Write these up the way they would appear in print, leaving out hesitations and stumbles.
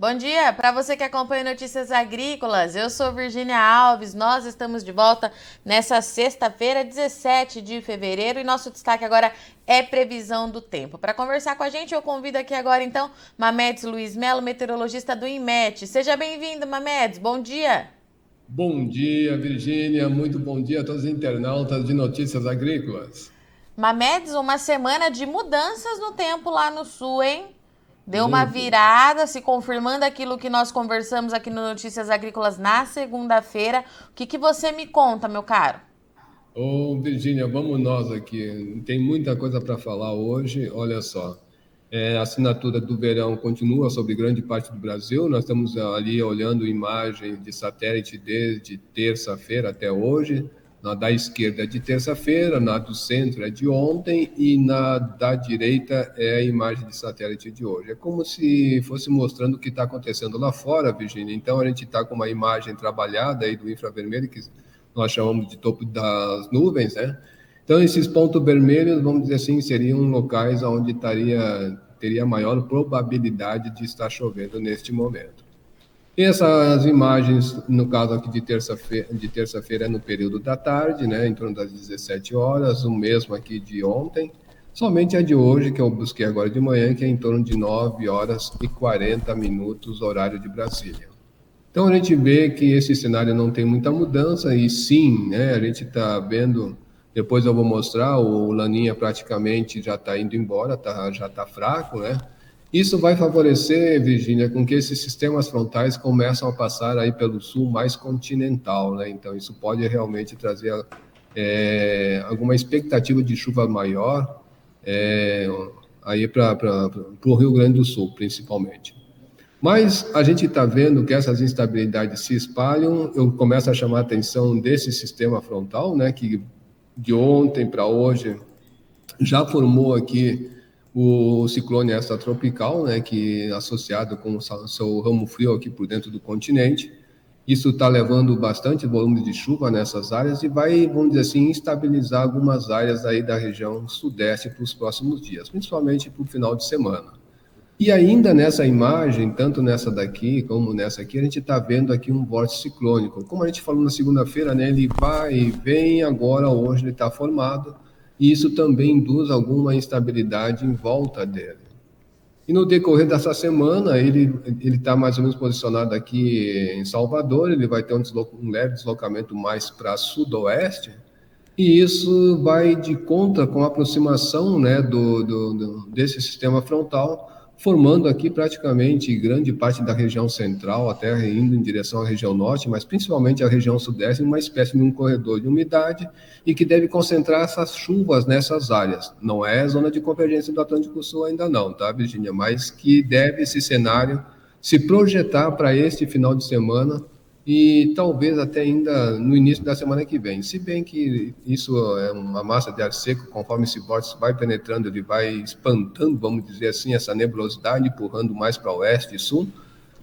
Bom dia, para você que acompanha Notícias Agrícolas, eu sou Virgínia Alves, nós estamos de volta nessa sexta-feira, 17 de fevereiro, e nosso destaque agora é previsão do tempo. Para conversar com a gente, eu convido aqui agora então Mamedes Luiz Melo, meteorologista do INMET. Seja bem-vindo, Mamedes, bom dia! Bom dia, Virgínia. Muito bom dia a todos os internautas de Notícias Agrícolas. Mamedes, uma semana de mudanças no tempo lá no sul, hein? Deu uma Muito. virada, se confirmando aquilo que nós conversamos aqui no Notícias Agrícolas na segunda-feira. O que você me conta, meu caro? Ô, Virgínia, vamos nós aqui. Tem muita coisa para falar hoje. Olha só. A assinatura do verão continua sobre grande parte do Brasil. Nós estamos ali olhando imagens de satélite desde terça-feira até hoje. Na da esquerda é de terça-feira, na do centro é de ontem e na da direita é a imagem de satélite de hoje. É como se fosse mostrando o que está acontecendo lá fora, Virginia. Então a gente está com uma imagem trabalhada aí do infravermelho, que nós chamamos de topo das nuvens, né? Então esses pontos vermelhos, vamos dizer assim, seriam locais onde teria maior probabilidade de estar chovendo neste momento. E essas imagens, no caso aqui de terça-feira é no período da tarde, né, em torno das 17 horas, o mesmo aqui de ontem, somente a de hoje, que eu busquei agora de manhã, que é em torno de 9 horas e 40 minutos, horário de Brasília. Então a gente vê que esse cenário não tem muita mudança, e sim, né, a gente está vendo, depois eu vou mostrar, o Laninha praticamente já está indo embora, já está fraco, né? Isso vai favorecer, Virgínia, com que esses sistemas frontais começam a passar aí pelo sul mais continental, né? Então isso pode realmente trazer alguma expectativa de chuva maior é, aí para o Rio Grande do Sul, principalmente. Mas a gente está vendo que essas instabilidades se espalham, eu começo a chamar a atenção desse sistema frontal, né, que de ontem para hoje já formou aqui o ciclone extratropical, né, que associado com o seu ramo frio aqui por dentro do continente. Isso está levando bastante volume de chuva nessas áreas e vai, vamos dizer assim, instabilizar algumas áreas aí da região sudeste para os próximos dias, principalmente para o final de semana. E ainda nessa imagem, tanto nessa daqui como nessa aqui, a gente está vendo aqui um vórtice ciclônico. Como a gente falou na segunda-feira, né, ele vai e vem, agora hoje ele está formado, e isso também induz alguma instabilidade em volta dele. E no decorrer dessa semana, ele está mais ou menos posicionado aqui em Salvador, ele vai ter um leve deslocamento mais para sudoeste, e isso vai de conta com a aproximação, né, desse sistema frontal, formando aqui praticamente grande parte da região central, até indo em direção à região norte, mas principalmente à região sudeste, uma espécie de um corredor de umidade e que deve concentrar essas chuvas nessas áreas. Não é zona de convergência do Atlântico Sul ainda não, tá, Virginia? Mas que deve esse cenário se projetar para este final de semana e talvez até ainda no início da semana que vem. Se bem que isso é uma massa de ar seco, conforme esse vórtice vai penetrando, ele vai espantando, vamos dizer assim, essa nebulosidade, empurrando mais para oeste e sul.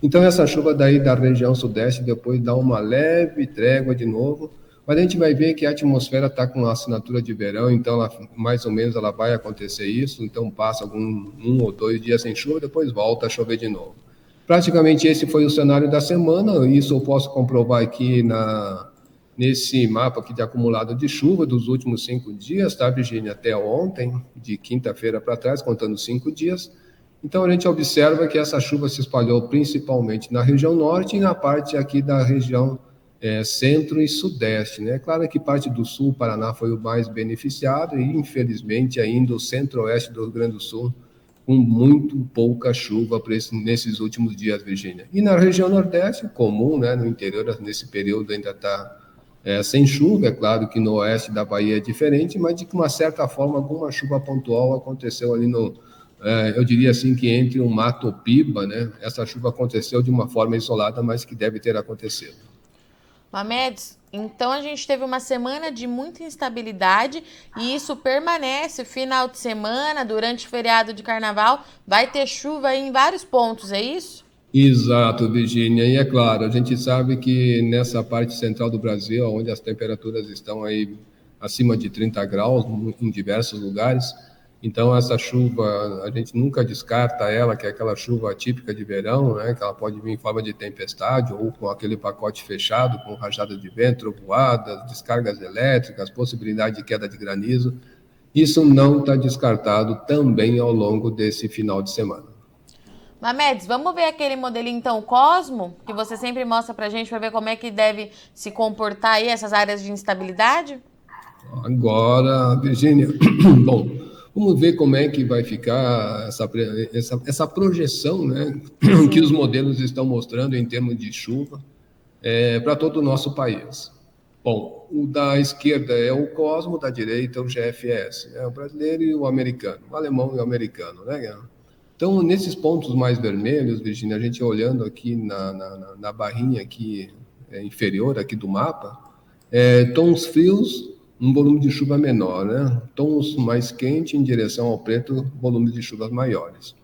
Então essa chuva daí da região sudeste depois dá uma leve trégua de novo, mas a gente vai ver que a atmosfera está com a assinatura de verão, então ela, mais ou menos ela vai acontecer isso, então passa um ou dois dias sem chuva, depois volta a chover de novo. Praticamente esse foi o cenário da semana, isso eu posso comprovar aqui nesse mapa aqui de acumulado de chuva dos últimos 5 dias, tá, Virginia? Até ontem, de quinta-feira para trás, contando 5 dias. Então a gente observa que essa chuva se espalhou principalmente na região norte e na parte aqui da região centro e sudeste, né? Claro que parte do sul, Paraná, foi o mais beneficiado e infelizmente ainda o centro-oeste do Rio Grande do Sul com muito pouca chuva nesses últimos dias, Virgínia. E na região nordeste, comum, né, no interior, nesse período ainda está sem chuva, é claro que no oeste da Bahia é diferente, mas de uma certa forma alguma chuva pontual aconteceu ali eu diria assim que entre o Mato Piba, né, essa chuva aconteceu de uma forma isolada, mas que deve ter acontecido. Mamedes, então a gente teve uma semana de muita instabilidade e isso permanece final de semana, durante o feriado de carnaval, vai ter chuva aí em vários pontos, é isso? Exato, Virgínia. E é claro, a gente sabe que nessa parte central do Brasil, onde as temperaturas estão aí acima de 30 graus em diversos lugares, Então, essa chuva, a gente nunca descarta ela, que é aquela chuva típica de verão, né, que ela pode vir em forma de tempestade ou com aquele pacote fechado, com rajadas de vento, trovoadas, descargas elétricas, possibilidade de queda de granizo. Isso não está descartado também ao longo desse final de semana. Mamedes, vamos ver aquele modelinho então Cosmo, que você sempre mostra pra gente para ver como é que deve se comportar aí essas áreas de instabilidade? Agora, Virgínia, bom, vamos ver como é que vai ficar essa projeção, né, que os modelos estão mostrando em termos de chuva para todo o nosso país. Bom, o da esquerda é o Cosmo, da direita é o GFS, o brasileiro e o americano, o alemão e o americano, né? Então, nesses pontos mais vermelhos, Virginia, a gente olhando aqui na barrinha aqui inferior aqui do mapa, tons frios, um volume de chuva menor, né? Tons mais quentes em direção ao preto, volume de chuvas maiores.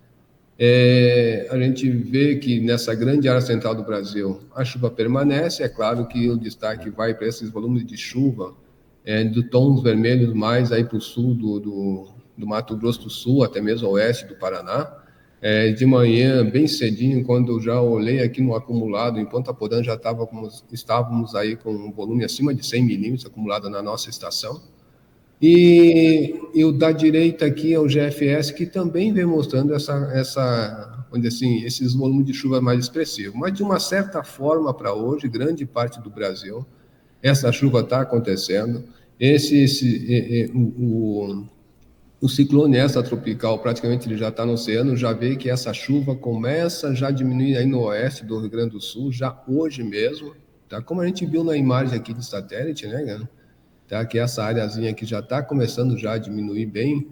A gente vê que nessa grande área central do Brasil a chuva permanece, é claro que o destaque vai para esses volumes de chuva de tons vermelhos mais aí para o sul do Mato Grosso do Sul, até mesmo oeste do Paraná. De manhã, bem cedinho, quando eu já olhei aqui no acumulado, em Ponta Porã já estávamos aí com um volume acima de 100 milímetros acumulado na nossa estação. E o da direita aqui é o GFS, que também vem mostrando onde assim, esses volumes de chuva mais expressivos. Mas, de uma certa forma, para hoje, grande parte do Brasil, essa chuva está acontecendo. O ciclone extratropical, praticamente ele já está no oceano, já vê que essa chuva começa já a diminuir aí no oeste do Rio Grande do Sul, já hoje mesmo, tá? Como a gente viu na imagem aqui de satélite, né, tá? Que essa áreazinha aqui já está começando já a diminuir bem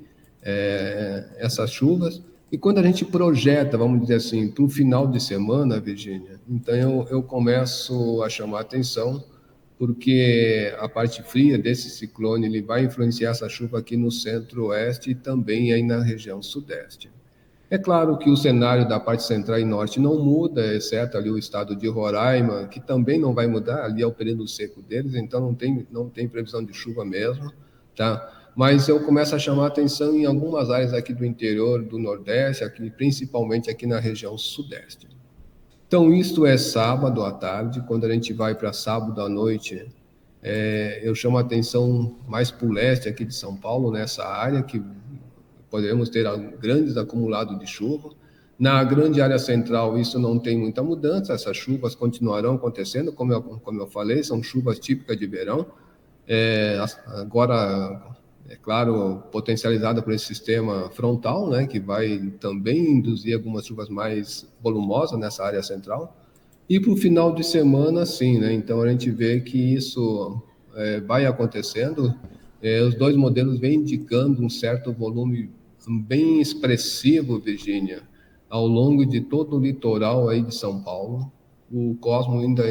essas chuvas. E quando a gente projeta, vamos dizer assim, para o final de semana, Virgínia, então eu começo a chamar a atenção, porque a parte fria desse ciclone ele vai influenciar essa chuva aqui no centro-oeste e também aí na região sudeste. É claro que o cenário da parte central e norte não muda, exceto ali o estado de Roraima, que também não vai mudar, ali é o período seco deles, então não tem previsão de chuva mesmo, tá? Mas eu começo a chamar a atenção em algumas áreas aqui do interior do Nordeste, aqui, principalmente aqui na região sudeste. Então, isto é sábado à tarde, quando a gente vai para sábado à noite, eu chamo a atenção mais para o leste aqui de São Paulo, nessa área, que poderemos ter grandes acumulados de chuva. Na grande área central, isso não tem muita mudança, essas chuvas continuarão acontecendo, como eu falei, são chuvas típicas de verão. Agora, é claro, potencializada por esse sistema frontal, né, que vai também induzir algumas chuvas mais volumosas nessa área central. E para o final de semana, sim, né? Então a gente vê que isso vai acontecendo. Os dois modelos vêm indicando um certo volume bem expressivo, Virgínia, ao longo de todo o litoral aí de São Paulo. O Cosmo ainda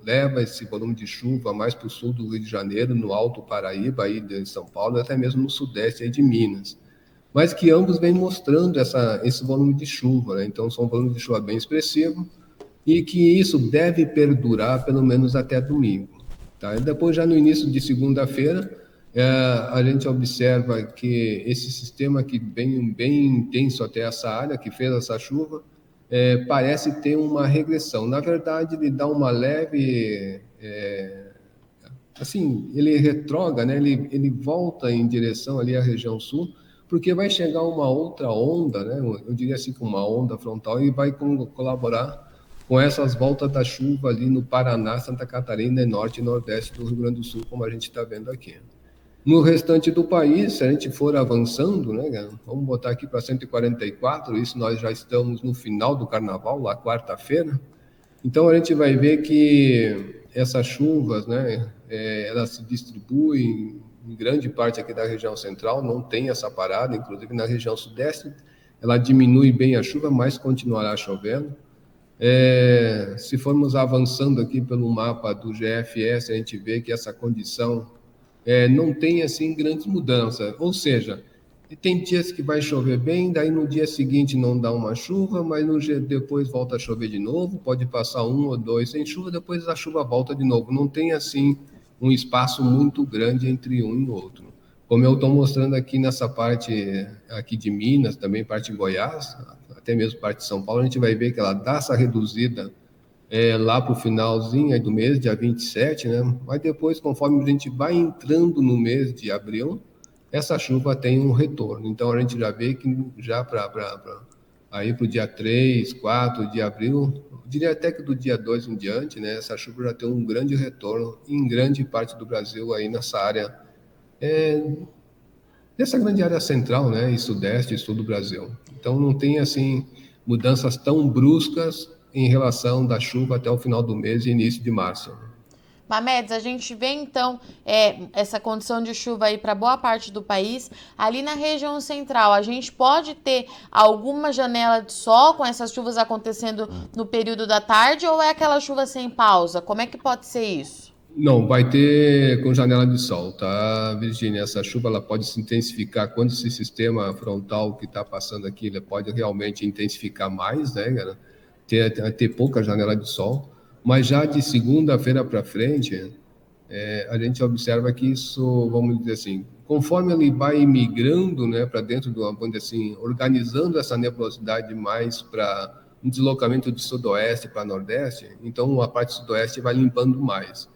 leva esse volume de chuva mais para o sul do Rio de Janeiro, no Alto Paraíba, aí de São Paulo, até mesmo no sudeste aí de Minas. Mas que ambos vêm mostrando esse volume de chuva, né? Então são volumes de chuva bem expressivos e que isso deve perdurar pelo menos até domingo. Tá? E depois, já no início de segunda-feira, a gente observa que esse sistema que vem bem intenso até essa área, que fez essa chuva, parece ter uma regressão. Na verdade, ele dá uma leve... assim, ele retrógrada, né? Ele volta em direção ali à região sul, porque vai chegar uma outra onda, né? Eu diria assim, com uma onda frontal, e vai colaborar com essas voltas da chuva ali no Paraná, Santa Catarina, norte e nordeste do Rio Grande do Sul, como a gente está vendo aqui. No restante do país, se a gente for avançando, né, vamos botar aqui para 144, isso nós já estamos no final do carnaval, lá quarta-feira, então a gente vai ver que essas chuvas, né, elas se distribuem em grande parte aqui da região central, não tem essa parada, inclusive na região sudeste, ela diminui bem a chuva, mas continuará chovendo. Se formos avançando aqui pelo mapa do GFS, a gente vê que essa condição não tem assim grandes mudanças, ou seja, tem dias que vai chover bem, daí no dia seguinte não dá uma chuva, mas depois volta a chover de novo, pode passar 1 ou 2 sem chuva, depois a chuva volta de novo, não tem assim um espaço muito grande entre um e outro. como eu estou mostrando aqui nessa parte aqui de Minas, também parte de Goiás, até mesmo parte de São Paulo, a gente vai ver que ela dá essa reduzida lá para o finalzinho aí do mês, dia 27, né? Mas depois, conforme a gente vai entrando no mês de abril, essa chuva tem um retorno. Então, a gente já vê que já aí para o dia 3, 4 de abril, eu diria até que do dia 2 em diante, né? Essa chuva já tem um grande retorno em grande parte do Brasil aí nessa área, nessa grande área central, né? E sudeste e sul do Brasil. Então, não tem, assim, mudanças tão bruscas em relação da chuva até o final do mês e início de março. Mamedes, a gente vê então essa condição de chuva aí para boa parte do país. Ali na região central, a gente pode ter alguma janela de sol com essas chuvas acontecendo no período da tarde ou é aquela chuva sem pausa? Como é que pode ser isso? Não, vai ter com janela de sol, tá, Virgínia? Essa chuva ela pode se intensificar quando esse sistema frontal que está passando aqui, ele pode realmente intensificar mais, né, cara? Ter pouca janela de sol. Mas já de segunda-feira para frente, a gente observa que isso, vamos dizer assim, conforme ele vai migrando, né, para dentro do, vamos dizer assim, organizando essa nebulosidade mais para um deslocamento de sudoeste para nordeste, então a parte sudoeste vai limpando mais.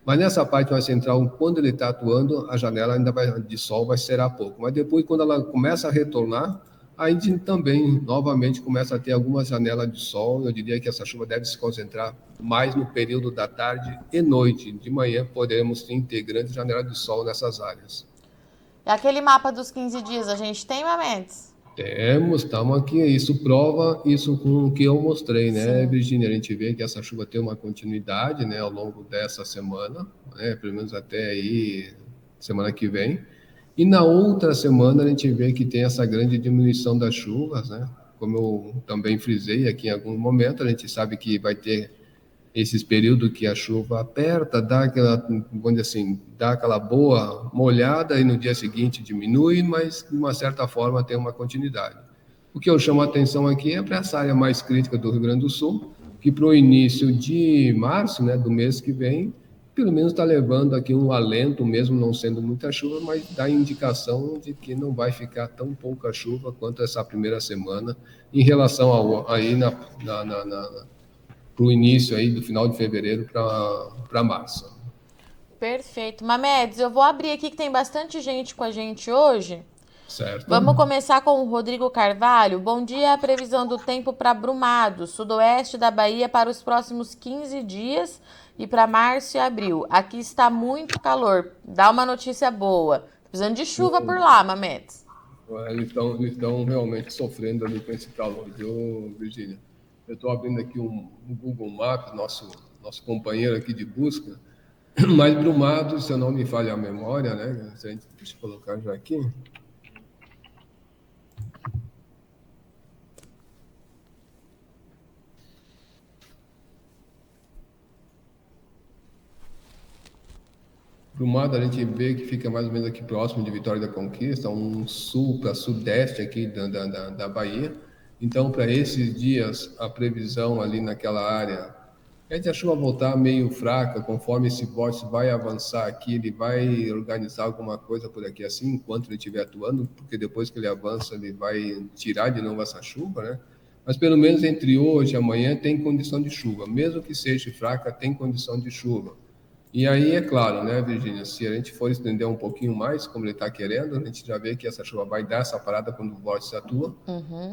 Mas nessa parte mais central, quando ele está atuando, a janela ainda de sol vai ser a pouco. Mas depois, quando ela começa a retornar, a gente também, novamente, começa a ter algumas janelas de sol. Eu diria que essa chuva deve se concentrar mais no período da tarde e noite. De manhã, podemos sim ter grandes janelas de sol nessas áreas. É aquele mapa dos 15 dias, a gente tem, Mamedes? Estamos aqui, isso prova isso com o que eu mostrei, né, Sim. Virginia? A gente vê que essa chuva tem uma continuidade, né, ao longo dessa semana, né, pelo menos até aí, semana que vem. E na outra semana a gente vê que tem essa grande diminuição das chuvas, né? Como eu também frisei aqui em algum momento, a gente sabe que vai ter esses períodos que a chuva aperta, dá aquela, vamos dizer assim, dá aquela boa molhada e no dia seguinte diminui, mas de uma certa forma tem uma continuidade. O que eu chamo a atenção aqui é para essa área mais crítica do Rio Grande do Sul, que para o início de março, né, do mês que vem, pelo menos está levando aqui um alento, mesmo não sendo muita chuva, mas dá indicação de que não vai ficar tão pouca chuva quanto essa primeira semana em relação ao, aí para o início aí do final de fevereiro para março. Perfeito. Mamedes, eu vou abrir aqui que tem bastante gente com a gente hoje. Certo? Vamos começar com o Rodrigo Carvalho. Bom dia, a previsão do tempo para Brumado, sudoeste da Bahia para os próximos 15 dias e para março e abril. Aqui está muito calor. Dá uma notícia boa. Precisando de chuva por lá, Mamedes. Eles estão realmente sofrendo ali com esse calor, viu, Virgínia? Eu estou abrindo aqui um Google Maps, nosso companheiro aqui de busca, mas Brumado, se eu não me falha a memória, né? Deixa eu colocar já aqui. Brumado a gente vê que fica mais ou menos aqui próximo de Vitória da Conquista, um sul para sudeste aqui da Bahia. Então, para esses dias, a previsão ali naquela área é de a chuva voltar meio fraca, conforme esse vórtice vai avançar aqui, ele vai organizar alguma coisa por aqui assim, enquanto ele estiver atuando, porque depois que ele avança, ele vai tirar de novo essa chuva, né? Mas pelo menos entre hoje e amanhã tem condição de chuva, mesmo que seja fraca, tem condição de chuva. E aí, é claro, né, Virgínia, se a gente for estender um pouquinho mais, como ele está querendo, a gente já vê que essa chuva vai dar essa parada quando o vórtice atua.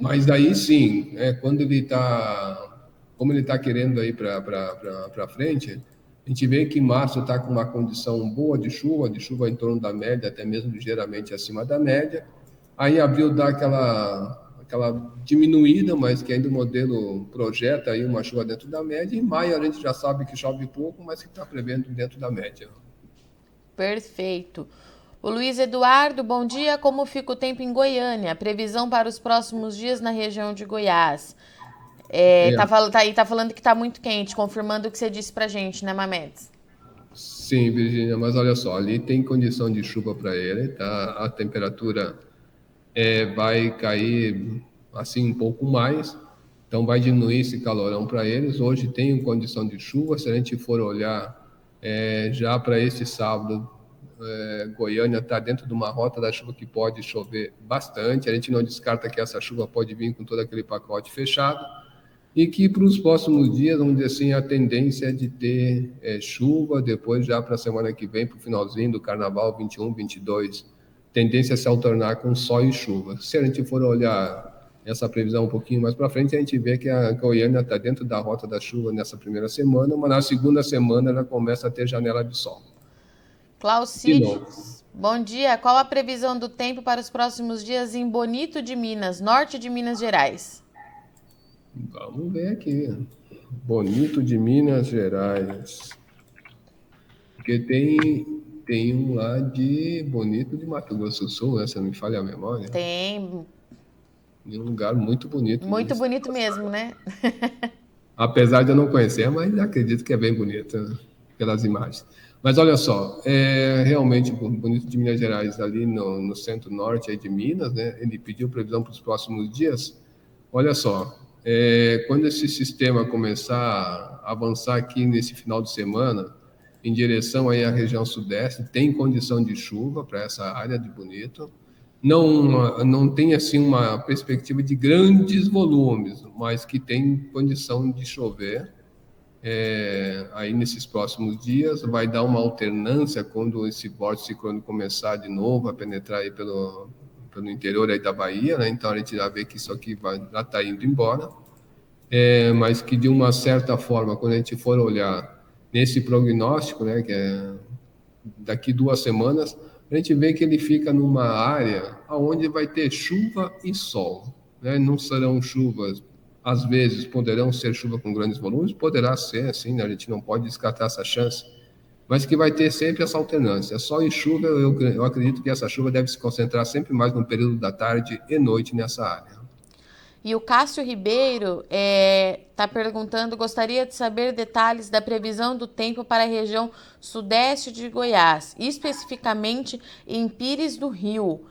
Mas daí sim, quando ele está, como ele está querendo aí para frente, a gente vê que março está com uma condição boa de chuva em torno da média, até mesmo ligeiramente acima da média. Aí abril dá aquela diminuída, mas que ainda o modelo projeta aí uma chuva dentro da média. Em maio a gente já sabe que chove pouco, mas que está prevendo dentro da média. Perfeito. O Luiz Eduardo, bom dia. Como fica o tempo em Goiânia? Previsão para os próximos dias na região de Goiás. Tá falando que tá muito quente, confirmando o que você disse pra gente, né, Mamedes? Sim, Virgínia, mas olha só, ali tem condição de chuva para ele, tá? A temperatura vai cair assim um pouco mais, então vai diminuir esse calorão para eles. Hoje tem condição de chuva, se a gente for olhar já para esse sábado, Goiânia está dentro de uma rota da chuva que pode chover bastante. A gente não descarta que essa chuva pode vir com todo aquele pacote fechado e que para os próximos dias, vamos dizer assim, a tendência é de ter chuva, depois já para a semana que vem, para o finalzinho do Carnaval, 21, 22, tendência a se alternar com sol e chuva. Se a gente for olhar essa previsão um pouquinho mais para frente, a gente vê que a Goiânia está dentro da rota da chuva nessa primeira semana, mas na segunda semana ela começa a ter janela de sol. Claucídio, bom dia. Qual a previsão do tempo para os próximos dias em Bonito de Minas, norte de Minas Gerais? Vamos ver aqui. Bonito de Minas Gerais. Porque tem um lá de Bonito de Mato Grosso do Sul, né? Se não me falha a memória. Tem. Em um lugar muito bonito. Muito bonito mesmo, né? Apesar de eu não conhecer, mas acredito que é bem bonito, né? Pelas imagens. Mas olha só, realmente Bonito de Minas Gerais, ali no centro-norte aí de Minas, né? Ele pediu previsão para os próximos dias. Olha só, quando esse sistema começar a avançar aqui nesse final de semana, em direção aí à região sudeste, tem condição de chuva para essa área de Bonito. Não tem assim uma perspectiva de grandes volumes, mas que tem condição de chover aí nesses próximos dias. Vai dar uma alternância quando esse vórtice ciclônico começar de novo a penetrar aí pelo interior aí da Bahia, né? Então a gente já vê que isso aqui já está indo embora, mas que de uma certa forma, quando a gente for olhar nesse prognóstico, né, que é daqui 2 semanas, a gente vê que ele fica numa área onde vai ter chuva e sol, né? Não serão chuvas, às vezes poderão ser chuva com grandes volumes, poderá ser assim, né? A gente não pode descartar essa chance, mas que vai ter sempre essa alternância. Sol e chuva, eu acredito que essa chuva deve se concentrar sempre mais no período da tarde e noite nessa área. E o Cássio Ribeiro está perguntando, gostaria de saber detalhes da previsão do tempo para a região sudeste de Goiás, especificamente em Pires do Rio,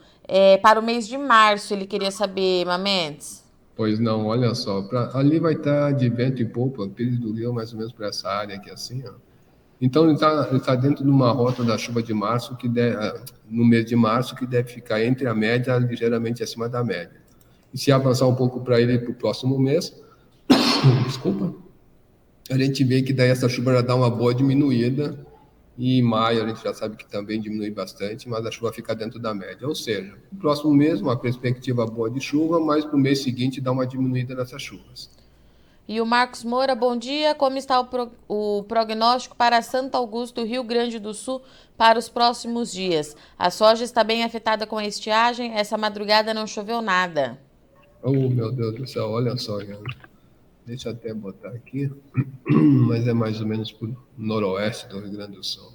para o mês de março, ele queria saber, Mamedes. Pois não, olha só, ali vai estar de vento e popa, Pires do Rio, mais ou menos para essa área aqui assim, ó. Então ele tá dentro de uma rota da chuva de março, no mês de março, que deve ficar entre a média, ligeiramente acima da média. E se avançar um pouco para ele para o próximo mês, desculpa, a gente vê que daí essa chuva já dá uma boa diminuída, e em maio a gente já sabe que também diminui bastante, mas a chuva fica dentro da média. Ou seja, no próximo mês uma perspectiva boa de chuva, mas para o mês seguinte dá uma diminuída nessas chuvas. E o Marcos Moura, bom dia. Como está o prognóstico para Santo Augusto, Rio Grande do Sul, para os próximos dias? A soja está bem afetada com a estiagem, essa madrugada não choveu nada. Oh, meu Deus do céu, olha só, cara. Deixa eu até botar aqui, mas é mais ou menos por noroeste do Rio Grande do Sul.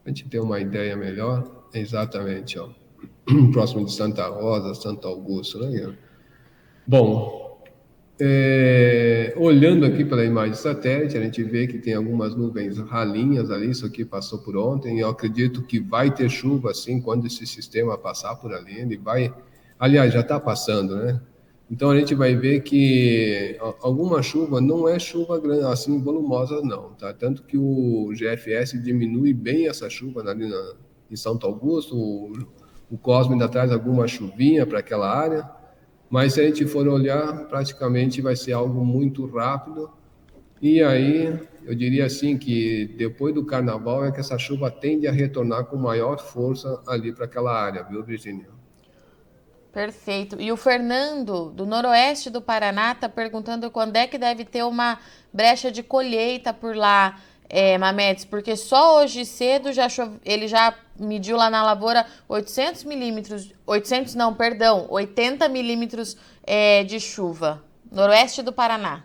A gente ter uma ideia melhor, exatamente, ó, próximo de Santa Rosa, Santo Augusto, né? Bom, olhando aqui pela imagem satélite, a gente vê que tem algumas nuvens ralinhas ali, isso aqui passou por ontem, eu acredito que vai ter chuva, assim, quando esse sistema passar por ali, ele vai, aliás, já está passando, né? Então a gente vai ver que alguma chuva não é chuva grande, assim, volumosa não, tá? Tanto que o GFS diminui bem essa chuva ali em Santo Augusto, o Cosmo ainda traz alguma chuvinha para aquela área, mas se a gente for olhar, praticamente vai ser algo muito rápido. E aí, eu diria assim que depois do Carnaval é que essa chuva tende a retornar com maior força ali para aquela área, viu, Virginia? Perfeito. E o Fernando, do noroeste do Paraná, está perguntando quando é que deve ter uma brecha de colheita por lá, Mamedes, porque só hoje cedo ele já mediu lá na lavoura 80 milímetros de chuva. Noroeste do Paraná.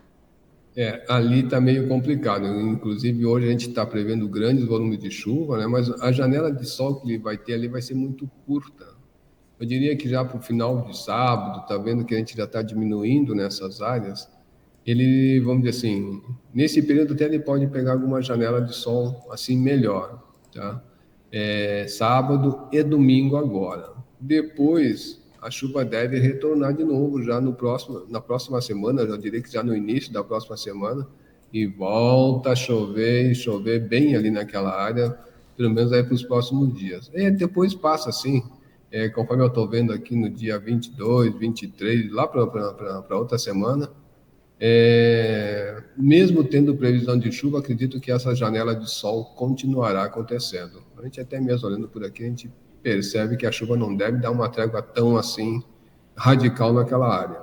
Ali está meio complicado. Inclusive, hoje a gente está prevendo grandes volumes de chuva, né? Mas a janela de sol que ele vai ter ali vai ser muito curta. Eu diria que já para o final de sábado, está vendo que a gente já está diminuindo nessas áreas, ele, vamos dizer assim, nesse período até ele pode pegar alguma janela de sol assim melhor, tá? Sábado e domingo agora. Depois, a chuva deve retornar de novo já na próxima semana, eu diria que já no início da próxima semana, e volta a chover, e chover bem ali naquela área. pelo menos aí para os próximos dias. E depois passa assim, conforme eu estou vendo aqui no dia 22, 23, lá para outra semana, mesmo tendo previsão de chuva, acredito que essa janela de sol continuará acontecendo. A gente até mesmo olhando por aqui, a gente percebe que a chuva não deve dar uma trégua tão assim radical naquela área.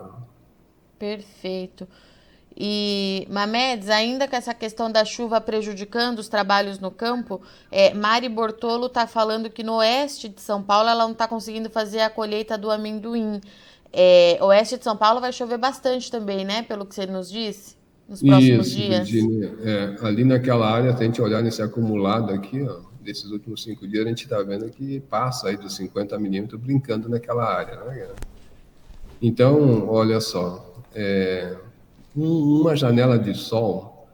Perfeito. E, Mamedes, ainda com essa questão da chuva prejudicando os trabalhos no campo, Mari Bortolo está falando que no oeste de São Paulo ela não está conseguindo fazer a colheita do amendoim. Oeste de São Paulo vai chover bastante também, né? Pelo que você nos disse, nos próximos Isso, dias. Virginia. Ali naquela área, se a gente olhar nesse acumulado aqui, ó, desses últimos 5 dias, a gente está vendo que passa aí dos 50 milímetros brincando naquela área, né? Então, olha só, uma janela de sol,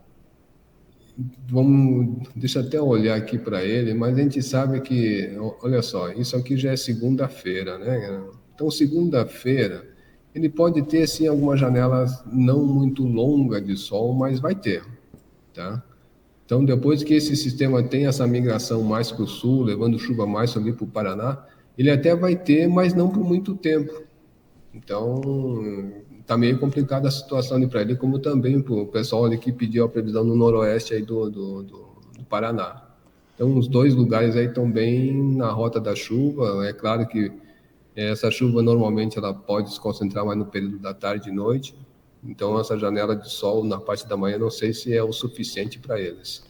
deixa eu até olhar aqui para ele, mas a gente sabe que, olha só, isso aqui já é segunda-feira, né? Então, segunda-feira, ele pode ter, sim, algumas janelas não muito longas de sol, mas vai ter, tá? Então, depois que esse sistema tem essa migração mais para o sul, levando chuva mais ali para o Paraná, ele até vai ter, mas não por muito tempo. Então, está meio complicada a situação ali para ele, como também para o pessoal ali que pediu a previsão no noroeste aí do Paraná. Então, os dois lugares aí estão bem na rota da chuva. É claro que essa chuva normalmente ela pode se concentrar mais no período da tarde e noite. Então, essa janela de sol na parte da manhã, não sei se é o suficiente para eles.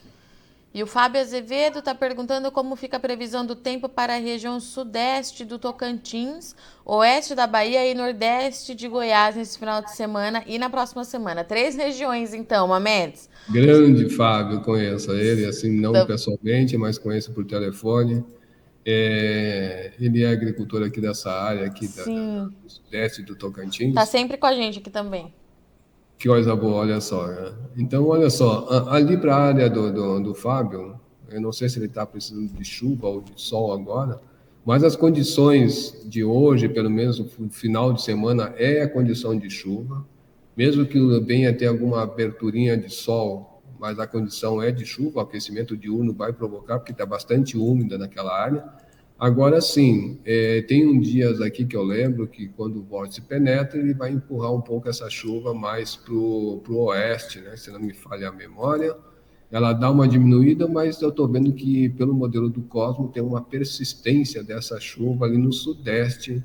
E o Fábio Azevedo está perguntando como fica a previsão do tempo para a região sudeste do Tocantins, oeste da Bahia e nordeste de Goiás nesse final de semana e na próxima semana. 3 regiões, então, Mamedes. Grande Fábio, conheço ele, assim, não pessoalmente, mas conheço por telefone. Ele é agricultor aqui dessa área, aqui do sudeste do Tocantins. Está sempre com a gente aqui também. Que coisa boa, olha só. Então, olha só, ali para a área do Fábio, eu não sei se ele está precisando de chuva ou de sol agora, mas as condições de hoje, pelo menos no final de semana, é a condição de chuva, mesmo que venha ter alguma aberturinha de sol, mas a condição é de chuva, o aquecimento diurno vai provocar, porque está bastante úmida naquela área. Agora sim, tem dias aqui que eu lembro que quando o vórtice penetra, ele vai empurrar um pouco essa chuva mais para o oeste, né? Se não me falha a memória. Ela dá uma diminuída, mas eu estou vendo que pelo modelo do Cosmo tem uma persistência dessa chuva ali no sudeste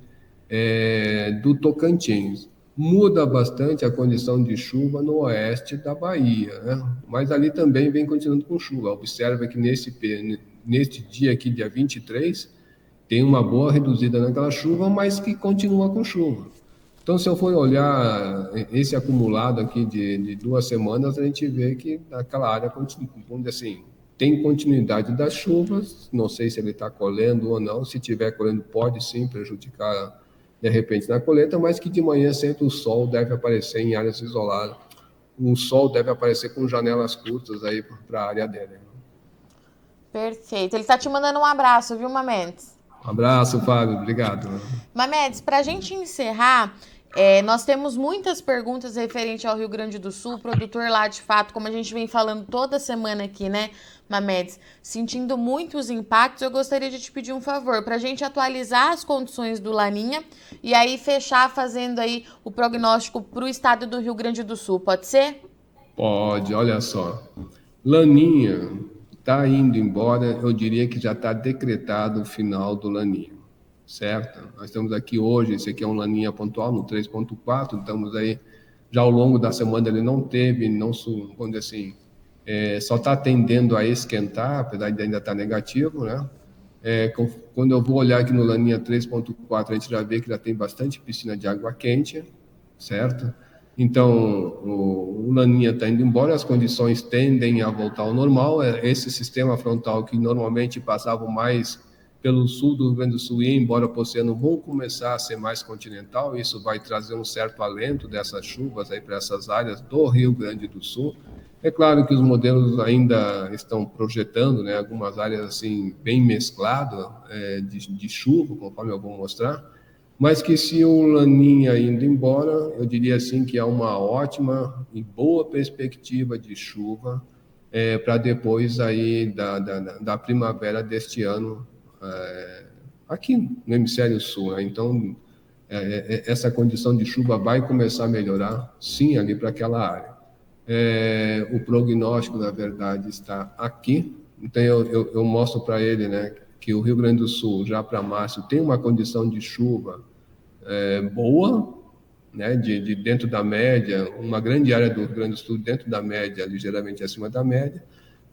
do Tocantins. Muda bastante a condição de chuva no oeste da Bahia, né? Mas ali também vem continuando com chuva. Observa que neste dia aqui, dia 23, tem uma boa reduzida naquela chuva, mas que continua com chuva. Então, se eu for olhar esse acumulado aqui de 2 semanas, a gente vê que aquela área, vamos dizer assim, tem continuidade das chuvas. Não sei se ele está colhendo ou não. Se estiver colhendo, pode sim prejudicar de repente na colheita, mas que de manhã sempre o sol deve aparecer em áreas isoladas. O sol deve aparecer com janelas curtas aí para a área dele. Perfeito. Ele está te mandando um abraço, viu, Mamedes? Um abraço, Fábio. Obrigado. Mamedes, para a gente encerrar, nós temos muitas perguntas referente ao Rio Grande do Sul, produtor lá de fato, como a gente vem falando toda semana aqui, né, Mamedes, sentindo muitos impactos. Eu gostaria de te pedir um favor, para a gente atualizar as condições do Laninha e aí fechar fazendo aí o prognóstico para o estado do Rio Grande do Sul, pode ser? Pode, olha só. Laninha está indo embora, eu diria que já está decretado o final do Laninha, certo? Nós estamos aqui hoje, esse aqui é um Laninha pontual, no 3.4, estamos aí, já ao longo da semana ele não teve, vamos dizer assim, só está tendendo a esquentar, apesar de ainda estar negativo, né? Quando eu vou olhar aqui no Laninha 3.4, a gente já vê que já tem bastante piscina de água quente, certo? Então, o Laninha está indo embora, as condições tendem a voltar ao normal. Esse sistema frontal que normalmente passava mais pelo sul do Rio Grande do Sul e embora para o oceano vão começar a ser mais continental. Isso vai trazer um certo alento dessas chuvas aí para essas áreas do Rio Grande do Sul. É claro que os modelos ainda estão projetando, né, algumas áreas assim bem mescladas de chuva, conforme eu vou mostrar. Mas que se o Laninha indo embora, eu diria assim que há uma ótima e boa perspectiva de chuva para depois aí da primavera deste ano, aqui no hemisfério sul, né? Então, essa condição de chuva vai começar a melhorar, sim, ali para aquela área. O prognóstico, na verdade, está aqui. Então, eu mostro para ele, né, que o Rio Grande do Sul, já para março, tem uma condição de chuva boa, né, de dentro da média, uma grande área do Rio Grande do Sul dentro da média, ligeiramente acima da média.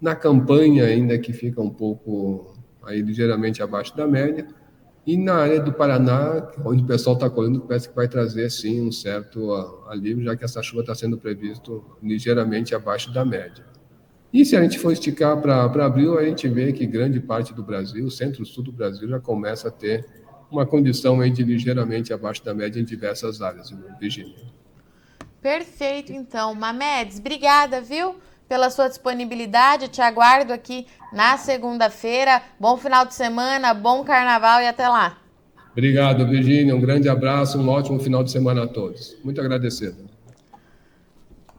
Na campanha, ainda que fica um pouco aí ligeiramente abaixo da média. E na área do Paraná, onde o pessoal está colhendo, parece que vai trazer, sim, um certo alívio, já que essa chuva está sendo previsto ligeiramente abaixo da média. E se a gente for esticar para abril, a gente vê que grande parte do Brasil, o centro-sul do Brasil, já começa a ter uma condição aí de ligeiramente abaixo da média em diversas áreas, Virginia. Perfeito, então. Mamedes, obrigada, viu? Pela sua disponibilidade. Te aguardo aqui na segunda-feira. Bom final de semana, bom carnaval e até lá. Obrigado, Virginia. Um grande abraço, um ótimo final de semana a todos. Muito agradecido.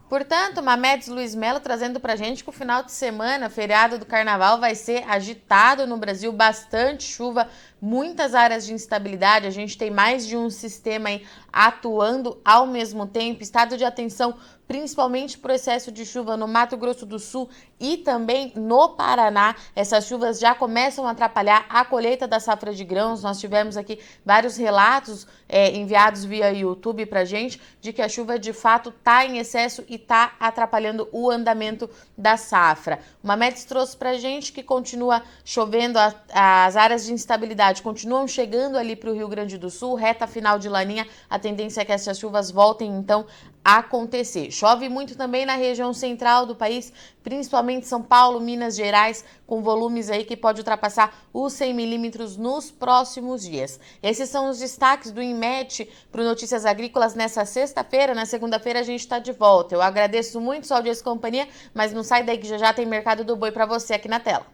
Portanto, Mamedes Luiz Melo trazendo pra gente que o final de semana, feriado do carnaval, vai ser agitado no Brasil, bastante chuva, muitas áreas de instabilidade, a gente tem mais de um sistema aí atuando ao mesmo tempo, estado de atenção principalmente por excesso de chuva no Mato Grosso do Sul e também no Paraná. Essas chuvas já começam a atrapalhar a colheita da safra de grãos. Nós tivemos aqui vários relatos enviados via YouTube pra gente de que a chuva de fato está em excesso e está atrapalhando o andamento da safra. O Mamedes trouxe pra gente que continua chovendo, as áreas de instabilidade continuam chegando ali para o Rio Grande do Sul, reta final de laninha, a tendência é que essas chuvas voltem então a acontecer. Chove muito também na região central do país, principalmente São Paulo, Minas Gerais, com volumes aí que pode ultrapassar os 100 milímetros nos próximos dias. Esses são os destaques do INMET para o Notícias Agrícolas nessa sexta-feira. Na segunda-feira a gente está de volta. Eu agradeço muito sua audiência e companhia, mas não sai daí que já tem Mercado do Boi para você aqui na tela.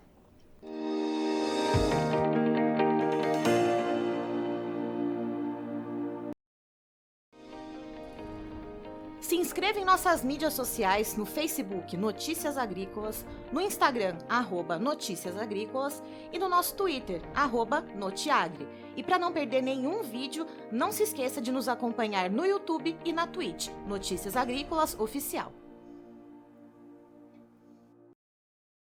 Se inscreva em nossas mídias sociais, no Facebook Notícias Agrícolas, no Instagram @Notícias Agrícolas e no nosso Twitter @Notiagre. E para não perder nenhum vídeo, não se esqueça de nos acompanhar no YouTube e na Twitch, Notícias Agrícolas Oficial.